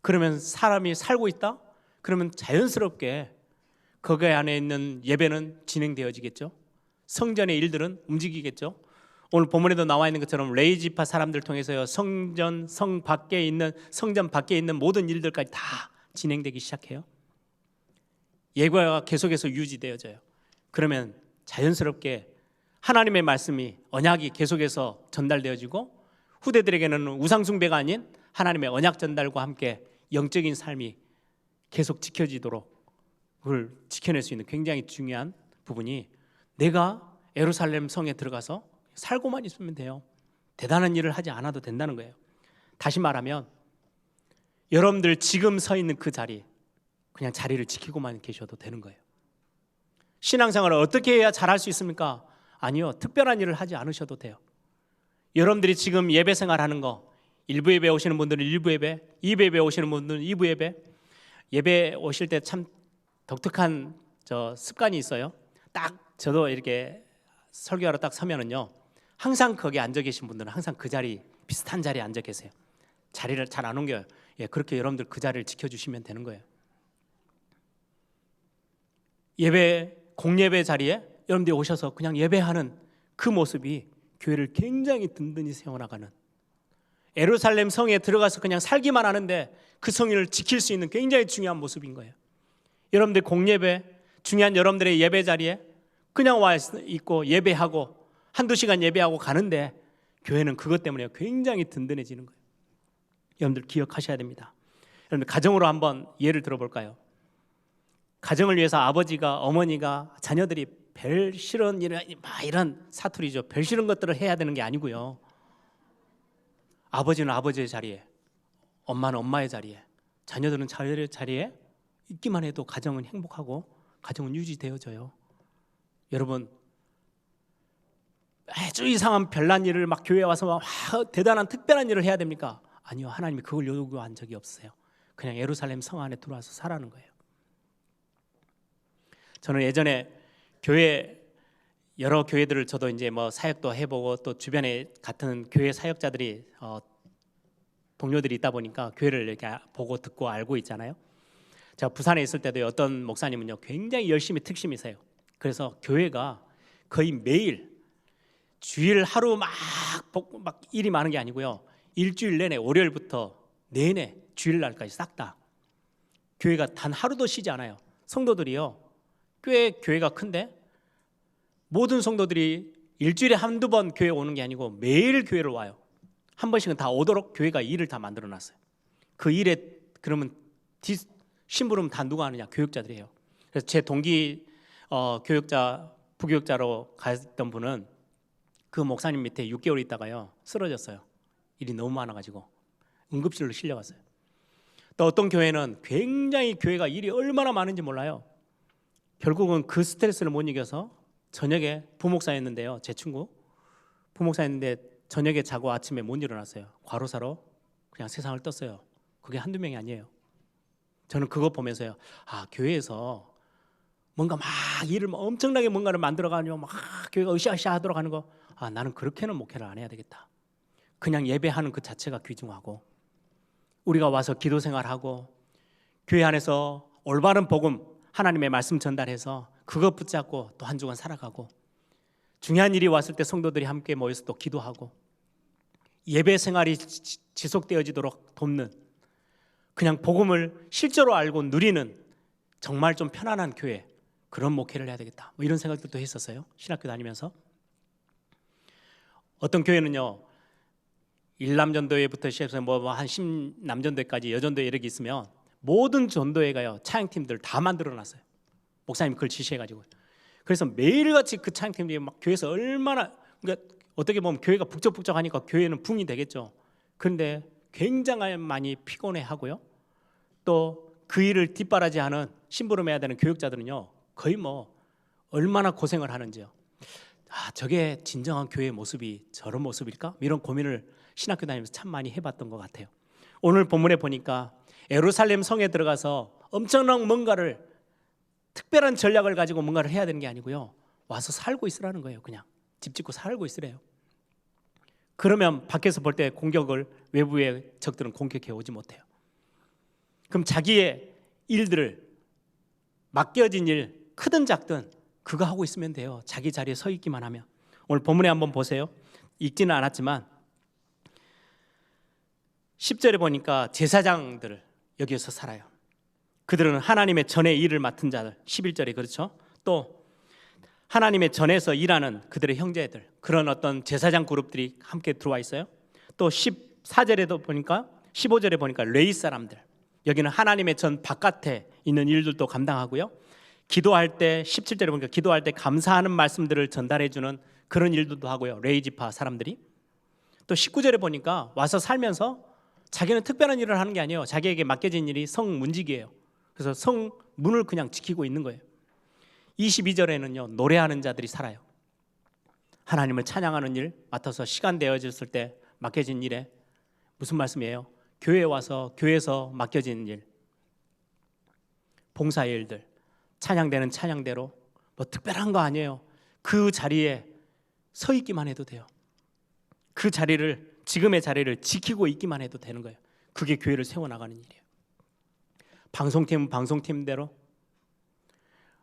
그러면 사람이 살고 있다? 그러면 자연스럽게 거기 안에 있는 예배는 진행되어지겠죠. 성전의 일들은 움직이겠죠. 오늘 본문에도 나와 있는 것처럼 레이지파 사람들 통해서요, 성전 밖에 있는 모든 일들까지 다 진행되기 시작해요. 예배가 계속해서 유지되어져요. 그러면 자연스럽게 하나님의 말씀이, 언약이 계속해서 전달되어지고, 후대들에게는 우상 숭배가 아닌 하나님의 언약 전달과 함께 영적인 삶이 계속 지켜지도록, 그걸 지켜낼 수 있는 굉장히 중요한 부분이, 내가 예루살렘 성에 들어가서 살고만 있으면 돼요. 대단한 일을 하지 않아도 된다는 거예요. 다시 말하면 여러분들 지금 서 있는 그 자리, 그냥 자리를 지키고만 계셔도 되는 거예요. 신앙생활을 어떻게 해야 잘할 수 있습니까? 아니요, 특별한 일을 하지 않으셔도 돼요. 여러분들이 지금 예배 생활하는 거, 1부 예배 오시는 분들은 1부 예배, 2부 예배 오시는 분들은 2부 예배, 예배 오실 때 참 독특한 습관이 있어요. 딱 저도 이렇게 설교하러 딱 서면은요, 항상 거기 앉아 계신 분들은 항상 그 자리, 비슷한 자리에 앉아 계세요. 자리를 잘 안 옮겨요. 예, 그렇게 여러분들 그 자리를 지켜주시면 되는 거예요. 예배, 공예배 자리에 여러분들이 오셔서 그냥 예배하는 그 모습이 교회를 굉장히 든든히 세워나가는, 예루살렘 성에 들어가서 그냥 살기만 하는데 그 성을 지킬 수 있는 굉장히 중요한 모습인 거예요. 여러분들 공예배, 중요한 여러분들의 예배 자리에 그냥 와 있고 예배하고 한두 시간 예배하고 가는데, 교회는 그것 때문에 굉장히 든든해지는 거예요. 여러분들 기억하셔야 됩니다. 여러분들 가정으로 한번 예를 들어볼까요? 가정을 위해서 아버지가, 어머니가, 자녀들이 별 싫은 이런 사투리죠. 별 싫은 것들을 해야 되는 게 아니고요, 아버지는 아버지의 자리에, 엄마는 엄마의 자리에, 자녀들은 자녀의 자리에 있기만 해도 가정은 행복하고 가정은 유지되어져요. 여러분, 아주 이상한 별난 일을 막 교회에 와서 막 대단한 특별한 일을 해야 됩니까? 아니요, 하나님이 그걸 요구한 적이 없어요. 그냥 예루살렘 성 안에 들어와서 살라는 거예요. 저는 예전에 여러 교회들을 저도 이제 뭐 사역도 해보고, 또 주변에 같은 교회 사역자들이 동료들이 있다 보니까 교회를 이렇게 보고 듣고 알고 있잖아요. 제가 부산에 있을 때도 어떤 목사님은요, 굉장히 열심히 특심이세요. 그래서 교회가 거의 매일, 주일 하루 막 일이 많은 게 아니고요, 일주일 내내 월요일부터 내내 주일날까지 싹 다 교회가 단 하루도 쉬지 않아요. 성도들이요, 꽤 교회가 큰데 모든 성도들이 일주일에 한두 번 교회 오는 게 아니고 매일 교회를 와요. 한 번씩은 다 오도록 교회가 일을 다 만들어놨어요. 그 일에 그러면 심부름 다 누가 하느냐? 교육자들이 해요. 그래서 제 동기 부교육자로 갔던 분은 그 목사님 밑에 6개월 있다가요, 쓰러졌어요. 일이 너무 많아가지고 응급실로 실려갔어요. 또 어떤 교회는 굉장히 교회가 일이 얼마나 많은지 몰라요. 결국은 그 스트레스를 못 이겨서 저녁에 부목사였는데요, 제 친구 부목사였는데 저녁에 자고 아침에 못 일어났어요. 과로사로 그냥 세상을 떴어요. 그게 한두 명이 아니에요. 저는 그거 보면서요, 교회에서 뭔가 막 일을 엄청나게 뭔가를 만들어가지고 막 교회가 으쌰으쌰 하도록 하는 거, 나는 그렇게는 목회를 안 해야 되겠다. 그냥 예배하는 그 자체가 귀중하고, 우리가 와서 기도 생활하고 교회 안에서 올바른 복음, 하나님의 말씀 전달해서 그것 붙잡고 또 한 주간 살아가고, 중요한 일이 왔을 때 성도들이 함께 모여서 또 기도하고, 예배 생활이 지속되어지도록 돕는, 그냥 복음을 실제로 알고 누리는 정말 좀 편안한 교회, 그런 목회를 해야 되겠다, 뭐 이런 생각도 했었어요. 신학교 다니면서. 어떤 교회는요, 일남전도회부터 시작해서 한 10남전도회까지 여전도회 이렇게 있으면 모든 전도회가요, 차양팀들 다 만들어놨어요. 목사님 그걸 지시해가지고. 그래서 매일같이 그 차양팀들이 막 교회에서 얼마나, 그러니까 어떻게 보면 교회가 북적북적하니까 교회는 붕이 되겠죠. 그런데 굉장히 많이 피곤해하고요. 또 그 일을 뒷바라지하는 심부름해야 되는 교육자들은요, 거의 뭐 얼마나 고생을 하는지요. 저게 진정한 교회의 모습이 저런 모습일까? 이런 고민을 신학교 다니면서 참 많이 해봤던 것 같아요. 오늘 본문에 보니까 예루살렘 성에 들어가서 엄청난 뭔가를, 특별한 전략을 가지고 뭔가를 해야 되는 게 아니고요, 와서 살고 있으라는 거예요. 그냥 집 짓고 살고 있으래요. 그러면 밖에서 볼 때 공격을, 외부의 적들은 공격해 오지 못해요. 그럼 자기의 일들을, 맡겨진 일 크든 작든 그거 하고 있으면 돼요. 자기 자리에 서 있기만 하면. 오늘 본문에 한번 보세요. 읽지는 않았지만 10절에 보니까 제사장들 여기에서 살아요. 그들은 하나님의 전의 일을 맡은 자들. 11절에 그렇죠. 또 하나님의 전에서 일하는 그들의 형제들, 그런 어떤 제사장 그룹들이 함께 들어와 있어요. 또 14절에도 보니까, 15절에 보니까 레위 사람들, 여기는 하나님의 전 바깥에 있는 일들도 감당하고요. 기도할 때 17절에 보니까 기도할 때 감사하는 말씀들을 전달해 주는 그런 일들도 하고요. 레위 지파 사람들이. 또 19절에 보니까 와서 살면서 자기는 특별한 일을 하는 게 아니에요. 자기에게 맡겨진 일이 성문직이에요. 그래서 성문을 그냥 지키고 있는 거예요. 22절에는요, 노래하는 자들이 살아요. 하나님을 찬양하는 일 맡아서 시간 되어졌을 때 맡겨진 일에, 무슨 말씀이에요? 교회에 와서 교회에서 맡겨진 일, 봉사의 일들, 찬양되는 찬양대로, 뭐 특별한 거 아니에요. 그 자리에 서 있기만 해도 돼요. 그 자리를, 지금의 자리를 지키고 있기만 해도 되는 거예요. 그게 교회를 세워나가는 일이에요. 방송팀은 방송팀대로,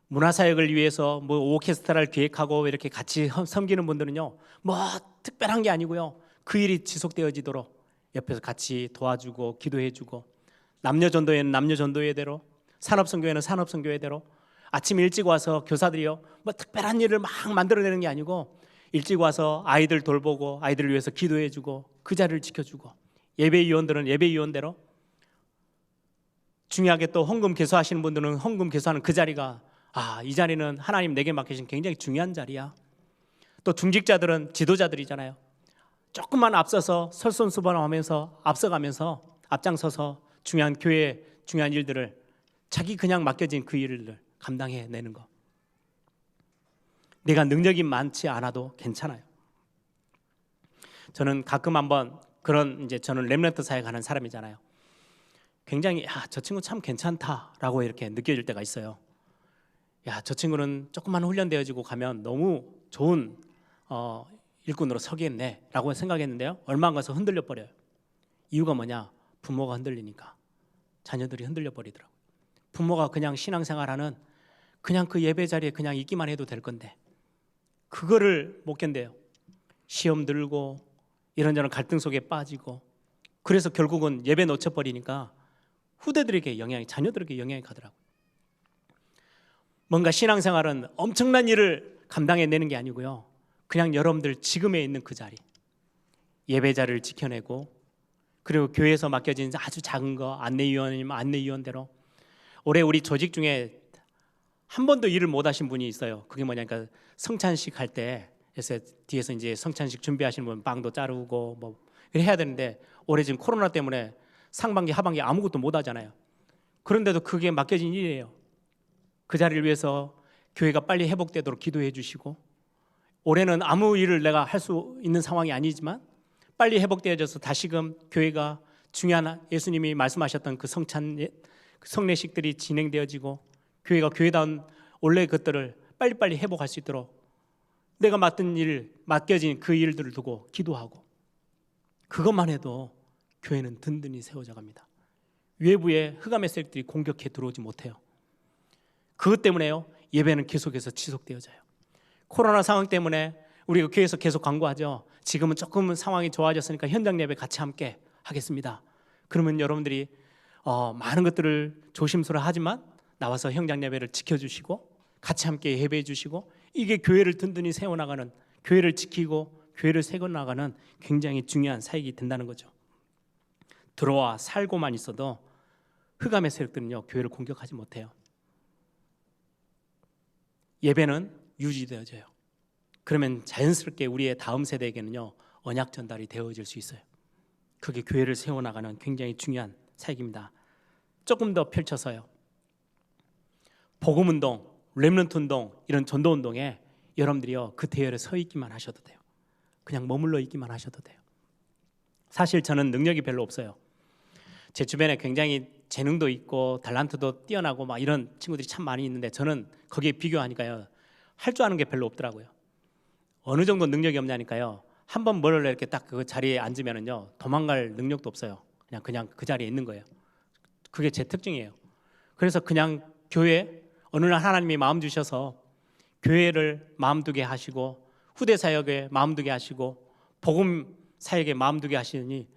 문화사역을 위해서 뭐 오케스트라를 기획하고 이렇게 같이 섬기는 분들은요, 뭐 특별한 게 아니고요, 그 일이 지속되어지도록 옆에서 같이 도와주고 기도해주고, 남녀전도회는 남녀전도회대로, 산업선교회는 산업선교회대로, 아침 일찍 와서 교사들이요, 뭐 특별한 일을 막 만들어내는 게 아니고 일찍 와서 아이들 돌보고 아이들을 위해서 기도해주고 그 자리를 지켜주고, 예배위원들은 예배위원대로, 중요하게 또 헌금 개수하시는 분들은 헌금 개수하는 그 자리가, 이 자리는 하나님 내게 맡기신 굉장히 중요한 자리야. 또 중직자들은 지도자들이잖아요. 조금만 앞서서 설선수범하면서 앞장서서 중요한 교회 중요한 일들을, 자기 그냥 맡겨진 그 일을 감당해내는 거. 내가 능력이 많지 않아도 괜찮아요. 저는 가끔 한번 그런, 이제 저는 렘넌트 사역하는 사람이잖아요. 굉장히 저 친구 참 괜찮다라고 이렇게 느껴질 때가 있어요. 저 친구는 조금만 훈련되어지고 가면 너무 좋은 일꾼으로 서겠네 라고 생각했는데요, 얼마 안 가서 흔들려 버려요. 이유가 뭐냐? 부모가 흔들리니까 자녀들이 흔들려 버리더라고요. 부모가 그냥 신앙생활하는, 그냥 그 예배 자리에 그냥 있기만 해도 될 건데 그거를 못 견뎌요. 시험 들고 이런저런 갈등 속에 빠지고, 그래서 결국은 예배 놓쳐버리니까 후대들에게 영향이, 자녀들에게 영향이 가더라고요. 뭔가 신앙생활은 엄청난 일을 감당해내는 게 아니고요, 그냥 여러분들 지금에 있는 그 자리, 예배 자리를 지켜내고, 그리고 교회에서 맡겨진 아주 작은 거, 안내위원이면 안내위원대로. 올해 우리 조직 중에 한 번도 일을 못 하신 분이 있어요. 그게 뭐냐니까, 성찬식 할 때 뒤에서 이제 성찬식 준비하시는 분 빵도 자르고 뭐 해야 되는데, 올해 지금 코로나 때문에 상반기 하반기 아무것도 못 하잖아요. 그런데도 그게 맡겨진 일이에요. 그 자리를 위해서 교회가 빨리 회복되도록 기도해 주시고, 올해는 아무 일을 내가 할 수 있는 상황이 아니지만 빨리 회복되어져서 다시금 교회가 중요한, 예수님이 말씀하셨던 그 성례식들이 진행되어지고, 교회가 교회다운 원래 것들을 빨리빨리 회복할 수 있도록 내가 맡은 일, 맡겨진 그 일들을 두고 기도하고, 그것만 해도 교회는 든든히 세워져 갑니다. 외부의 흑암의 세력들이 공격해 들어오지 못해요. 그것 때문에요. 예배는 계속해서 지속되어져요. 코로나 상황 때문에 우리가 교회에서 계속 광고하죠. 지금은 조금은 상황이 좋아졌으니까 현장 예배 같이 함께 하겠습니다. 그러면 여러분들이 많은 것들을 조심스러워 하지만 나와서 현장 예배를 지켜주시고 같이 함께 예배해 주시고, 이게 교회를 든든히 세워나가는, 교회를 지키고 교회를 세워나가는 굉장히 중요한 사역이 된다는 거죠. 들어와 살고만 있어도 흑암의 세력들은요, 교회를 공격하지 못해요. 예배는 유지되어져요. 그러면 자연스럽게 우리의 다음 세대에게는요, 언약 전달이 되어질 수 있어요. 그게 교회를 세워나가는 굉장히 중요한 사역입니다. 조금 더 펼쳐서요, 복음운동, 렘넌트운동, 이런 전도운동에 여러분들이요, 그 대열에 서 있기만 하셔도 돼요. 그냥 머물러 있기만 하셔도 돼요. 사실 저는 능력이 별로 없어요. 제 주변에 굉장히 재능도 있고 달란트도 뛰어나고 막 이런 친구들이 참 많이 있는데, 저는 거기에 비교하니까요, 할 줄 아는 게 별로 없더라고요. 어느 정도 능력이 없냐니까요, 한번 뭘 이렇게 딱 그 자리에 앉으면은요, 도망갈 능력도 없어요. 그냥 그 자리에 있는 거예요. 그게 제 특징이에요. 그래서 그냥 교회, 어느 날 하나님이 마음 주셔서 교회를 마음 두게 하시고 후대 사역에 마음 두게 하시고 복음 사역에 마음 두게 하시니,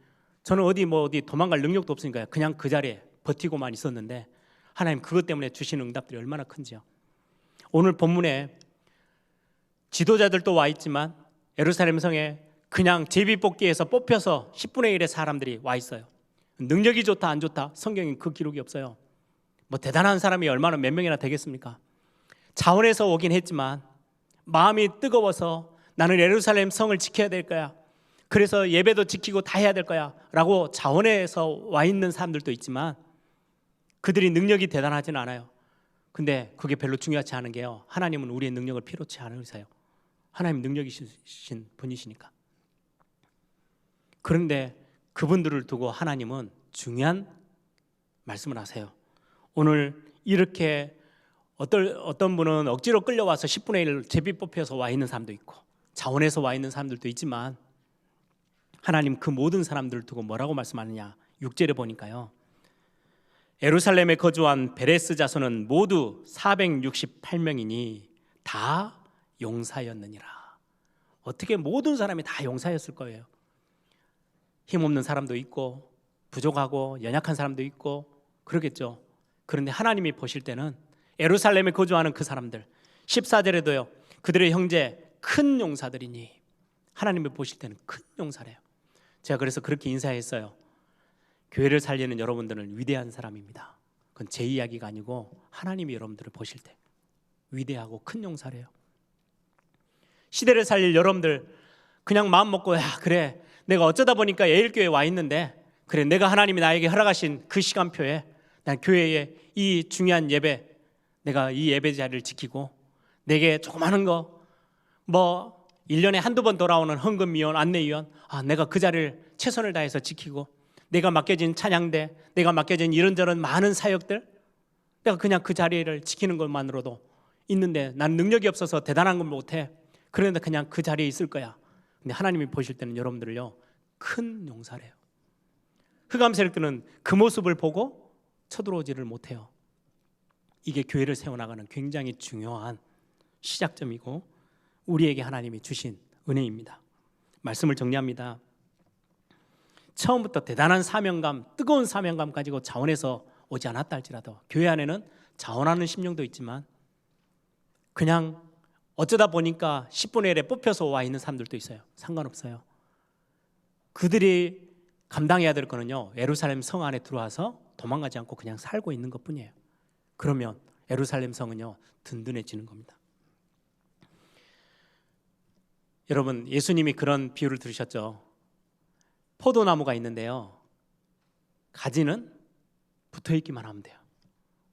저는 어디 도망갈 능력도 없으니까요, 그냥 그 자리에 버티고만 있었는데, 하나님 그것 때문에 주시는 응답들이 얼마나 큰지요. 오늘 본문에 지도자들도 와 있지만 예루살렘 성에 그냥 제비뽑기에서 뽑혀서 10분의 1의 사람들이 와 있어요. 능력이 좋다 안 좋다, 성경에 그 기록이 없어요. 뭐 대단한 사람이 얼마나 몇 명이나 되겠습니까? 자원에서 오긴 했지만 마음이 뜨거워서 나는 예루살렘 성을 지켜야 될 거야, 그래서 예배도 지키고 다 해야 될 거야 라고 자원에서 와 있는 사람들도 있지만, 그들이 능력이 대단하진 않아요. 근데 그게 별로 중요하지 않은 게요, 하나님은 우리의 능력을 필요치 않으세요. 하나님 능력이신 분이시니까. 그런데 그분들을 두고 하나님은 중요한 말씀을 하세요. 오늘 이렇게 어떤 분은 억지로 끌려와서 10분의 1 제비 뽑혀서 와 있는 사람도 있고 자원에서 와 있는 사람들도 있지만, 하나님 그 모든 사람들을 두고 뭐라고 말씀하느냐, 6절에 보니까요, 예루살렘에 거주한 베레스 자손은 모두 468명이니 다 용사였느니라. 어떻게 모든 사람이 다 용사였을 거예요. 힘없는 사람도 있고 부족하고 연약한 사람도 있고 그러겠죠. 그런데 하나님이 보실 때는 예루살렘에 거주하는 그 사람들, 14절에도요, 그들의 형제 큰 용사들이니, 하나님이 보실 때는 큰 용사래요. 제가 그래서 그렇게 인사했어요. 교회를 살리는 여러분들은 위대한 사람입니다. 그건 제 이야기가 아니고 하나님이 여러분들을 보실 때 위대하고 큰 용사래요. 시대를 살릴 여러분들, 그냥 마음 먹고, 야 그래 내가 어쩌다 보니까 예일교회에 와 있는데, 그래 내가 하나님이 나에게 허락하신 그 시간표에 난 교회에 이 중요한 예배, 내가 이 예배 자리를 지키고, 내게 조그마한 거 뭐 1년에 한두 번 돌아오는 헌금위원, 안내위원, 내가 그 자리를 최선을 다해서 지키고, 내가 맡겨진 찬양대, 내가 맡겨진 이런저런 많은 사역들, 내가 그냥 그 자리를 지키는 것만으로도 있는데 난 능력이 없어서 대단한 건 못해. 그런데 그냥 그 자리에 있을 거야. 근데 하나님이 보실 때는 여러분들을요, 큰 용사래요. 흑암 세력들은 그 모습을 보고 쳐들어오지를 못해요. 이게 교회를 세워나가는 굉장히 중요한 시작점이고 우리에게 하나님이 주신 은혜입니다. 말씀을 정리합니다. 처음부터 대단한 사명감, 뜨거운 사명감 가지고 자원해서 오지 않았다 할지라도, 교회 안에는 자원하는 심령도 있지만 그냥 어쩌다 보니까 10분의 1에 뽑혀서 와 있는 사람들도 있어요. 상관없어요. 그들이 감당해야 될 거는요, 예루살렘 성 안에 들어와서 도망가지 않고 그냥 살고 있는 것뿐이에요. 그러면 예루살렘 성은요, 든든해지는 겁니다. 여러분, 예수님이 그런 비유를 들으셨죠. 포도나무가 있는데요, 가지는 붙어있기만 하면 돼요.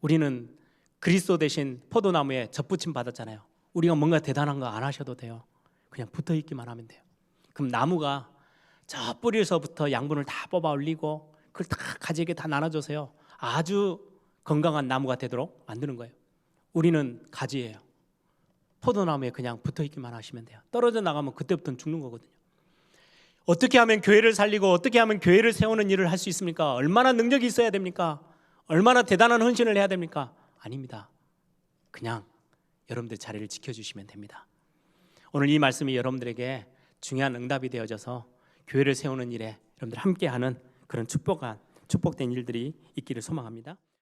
우리는 그리스도 대신 포도나무에 젖붙임 받았잖아요. 우리가 뭔가 대단한 거 안 하셔도 돼요. 그냥 붙어있기만 하면 돼요. 그럼 나무가 저 뿌리에서부터 양분을 다 뽑아 올리고 그걸 다 가지에게 다 나눠줘서요, 아주 건강한 나무가 되도록 만드는 거예요. 우리는 가지예요. 포도나무에 그냥 붙어있기만 하시면 돼요. 떨어져 나가면 그때부터는 죽는 거거든요. 어떻게 하면 교회를 살리고 어떻게 하면 교회를 세우는 일을 할 수 있습니까? 얼마나 능력이 있어야 됩니까? 얼마나 대단한 헌신을 해야 됩니까? 아닙니다. 그냥 여러분들 자리를 지켜주시면 됩니다. 오늘 이 말씀이 여러분들에게 중요한 응답이 되어져서 교회를 세우는 일에 여러분들 함께하는 그런 축복된 일들이 있기를 소망합니다.